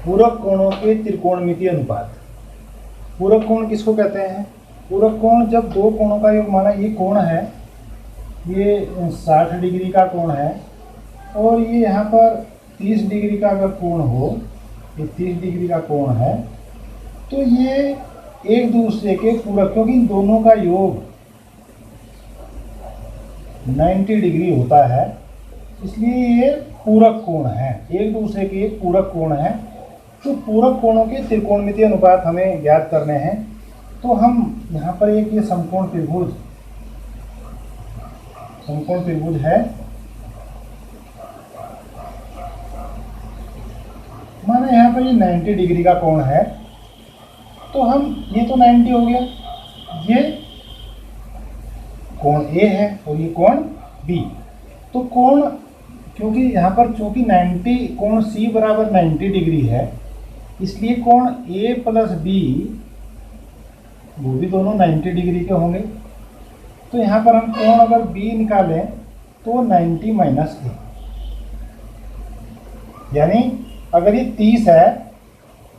पूरक कोणों के त्रिकोणमितीय अनुपात। पूरक कोण किसको कहते हैं? पूरक कोण जब दो कोणों का योग, माना ये कोण है, ये 60 डिग्री का कोण है और ये यहाँ पर 30 डिग्री का अगर कोण हो, ये 30 डिग्री का कोण है, तो ये एक दूसरे के पूरक, क्योंकि इन दोनों का योग 90 डिग्री होता है, इसलिए ये पूरक कोण है, एक दूसरे के पूरक कोण है। तो पूरक कोणों के त्रिकोणमितीय अनुपात हमें ज्ञात करने हैं। तो हम यहाँ पर एक ये समकोण त्रिभुज है, माना यहाँ पर ये 90 डिग्री का कोण है, तो हम ये तो 90 हो गया, ये कोण A है और ये कोण B। तो कोण, क्योंकि यहाँ पर चूंकि 90 कोण C बराबर 90 डिग्री है, इसलिए कोण A प्लस B वो भी दोनों 90 डिग्री के होंगे। तो यहाँ पर हम कोण अगर B निकालें तो 90 माइनस A, यानी अगर ये 30 है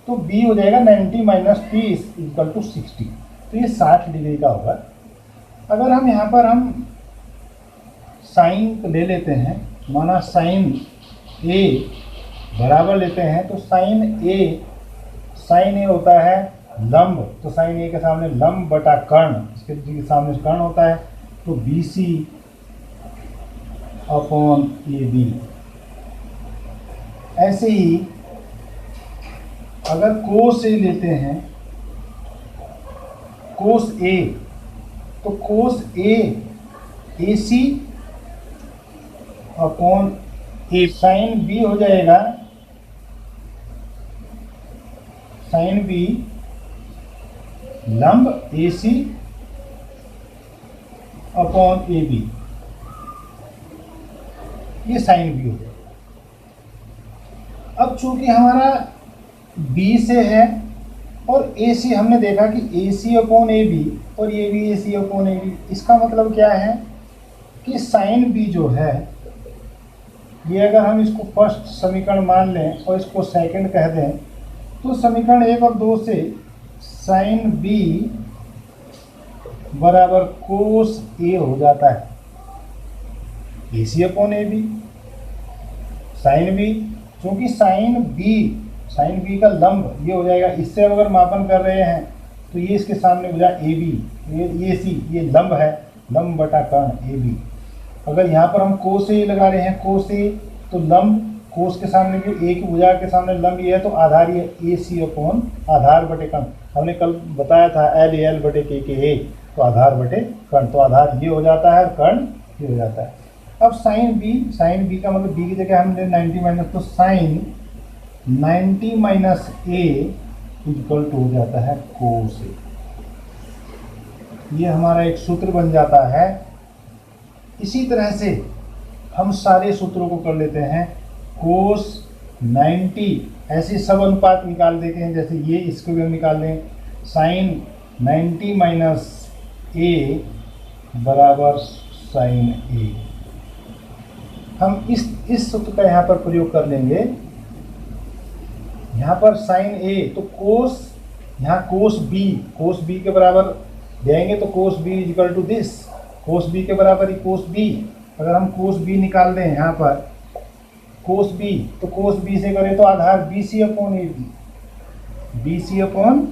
तो B हो जाएगा 90 माइनस 30 इक्वल टू 60, तो ये 60 डिग्री का होगा। अगर हम यहाँ पर हम साइन ले लेते हैं, माना साइन A बराबर लेते हैं, तो साइन A होता है लंब, तो साइन A के सामने लंब बटा कर्ण, इसके सामने कर्ण होता है, तो BC अपॉन AB। ऐसे ही अगर कोस A लेते हैं, कोस A, तो cos A AC upon A। Sine B हो जाएगा साइन B लंब AC अपॉन AB, ये साइन B हो गया। अब चूंकि हमारा B से है और AC हमने देखा कि AC अपॉन AB और ये भी AC अपॉन AB, इसका मतलब क्या है कि साइन B जो है, ये अगर हम इसको फर्स्ट समीकरण मान लें और इसको सेकंड कह दें, तो समीकरण 1 और 2 से साइन B बराबर कोस A हो जाता है, AC upon AB। Sine B, क्योंकि साइन B का लंब ये हो जाएगा, इससे अगर मापन कर रहे हैं तो ये इसके सामने हो जाए AB, ये AC, ये लंब है, लंब बटा कर्ण AB। अगर यहाँ पर हम कोस A लगा रहे हैं, कोस A, तो लंब कोस के सामने भी, A की भुजा के सामने लंब ये है, तो आधार ये AC अपॉन आधार बटे कर्ण। हमने कल बताया था L बटे KA, तो आधार बटे कर्ण, तो आधार ये हो जाता है और कर्ण ये हो जाता है। अब साइन B का मतलब B की जगह हमने 90 माइनस, तो sine 90 minus A equal to हो जाता है कोस A। ये हमारा एक सूत्र बन जाता है। इसी तरह से हम सारे सूत्रों को कर लेते हैं। कोस 90, ऐसे सब अनुपात निकाल देते हैं, जैसे ये इसको भी हम निकाल लें, साइन 90 माइनस A बराबर साइन A। हम इस सूत्र का यहाँ पर प्रयोग कर लेंगे। यहाँ पर साइन A, तो कोस, यहाँ कोस B के बराबर देंगे, तो cos B equal to this, cos B के बराबर ही कोस B। अगर हम कोस B निकाल दें यहाँ पर कोस B, तो कोस B से करें तो आधार BC upon AB, BC upon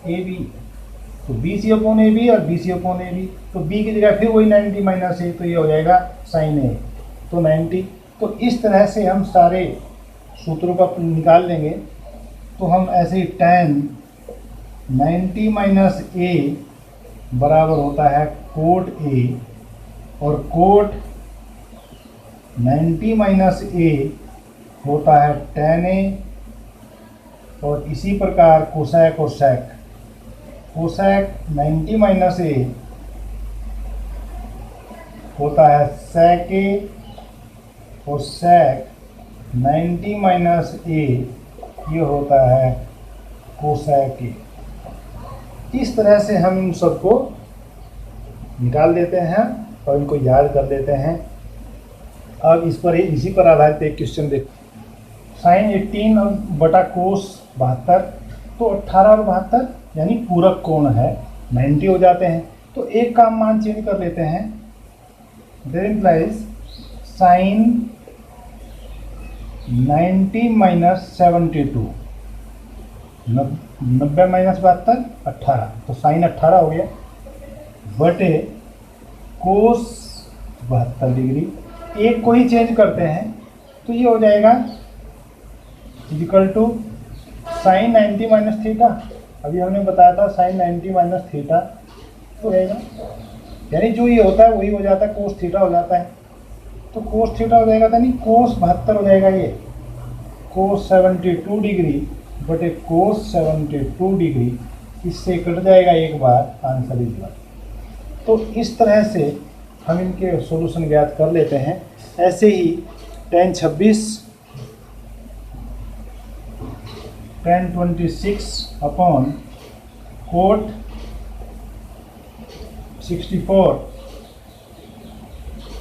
AB, तो BC अपॉन AB और BC अपॉन AB, तो B की जगह फिर वही 90 माइनस A, तो ये हो जाएगा साइन A, तो 90। तो इस तरह से हम सारे सूत्रों का निकाल लेंगे। तो हम ऐसे ही tan 90 माइनस A बराबर होता है कोट A, और कोट 90 माइनस A होता है tan A, और इसी प्रकार कोसेक और सेक, कोसेक 90 माइनस A होता है सेक A, और सेक 90 माइनस A ये होता है कोसेक A। इस तरह से हम इन सबको निकाल देते हैं और इनको याद कर लेते हैं। अब इसी पर आधारित एक क्वेश्चन देख। साइन 18 और बटा कोस 72, तो 18 और 72 यानी पूरक कोण है, 90 हो जाते हैं। तो एक का मान चेंज कर लेते हैं, that implies sine 90 minus 72, 90 minus 72 18, तो साइन 18 हो गया बटे कोस 72 डिग्री। एक को ही चेंज करते हैं तो ये हो जाएगा equal to sine 90 minus theta, अभी हमने बताया था साइन 90 माइनस थीटा तो रहेगा, यानी जो ये होता है वही हो जाता है, कोस थीटा हो जाता है। तो कोस थीटा हो जाएगा, यानी कोस 72 हो जाएगा, ये कोस 72 डिग्री बटे कोस 72 डिग्री, इससे कट जाएगा एक बार, आंसर इज 1। तो इस तरह से हम इनके सॉल्यूशन ज्ञात कर लेते हैं। ऐसे ही tan 26 tan 26 अपॉन कोट 64,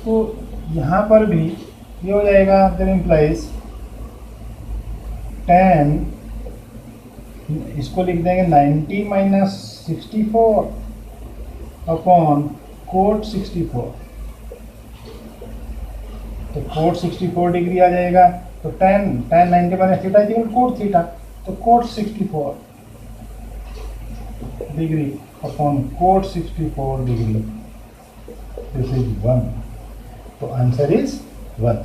तो यहाँ पर भी ये हो जाएगा, दैट इम्प्लाइज tan, इसको लिख देंगे 90 माइनस 64 अपॉन कोट 64, तो कोट 64 डिग्री आ जाएगा। तो tan 90 minus theta equal cot theta, तो cot 64 degree upon cot 64 degree, this is 1, तो आंसर इज 1।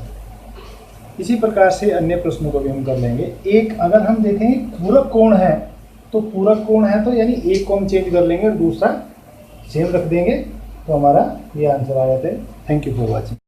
इसी प्रकार से अन्य प्रश्नों को भी हम कर लेंगे। एक अगर हम देखेंगे पूरक कोण है, तो पूरक कोण है तो यानी एक को हम चेंज कर लेंगे और दूसरा सेम रख देंगे, तो हमारा ये आंसर आ जाता है। Thank you for watching.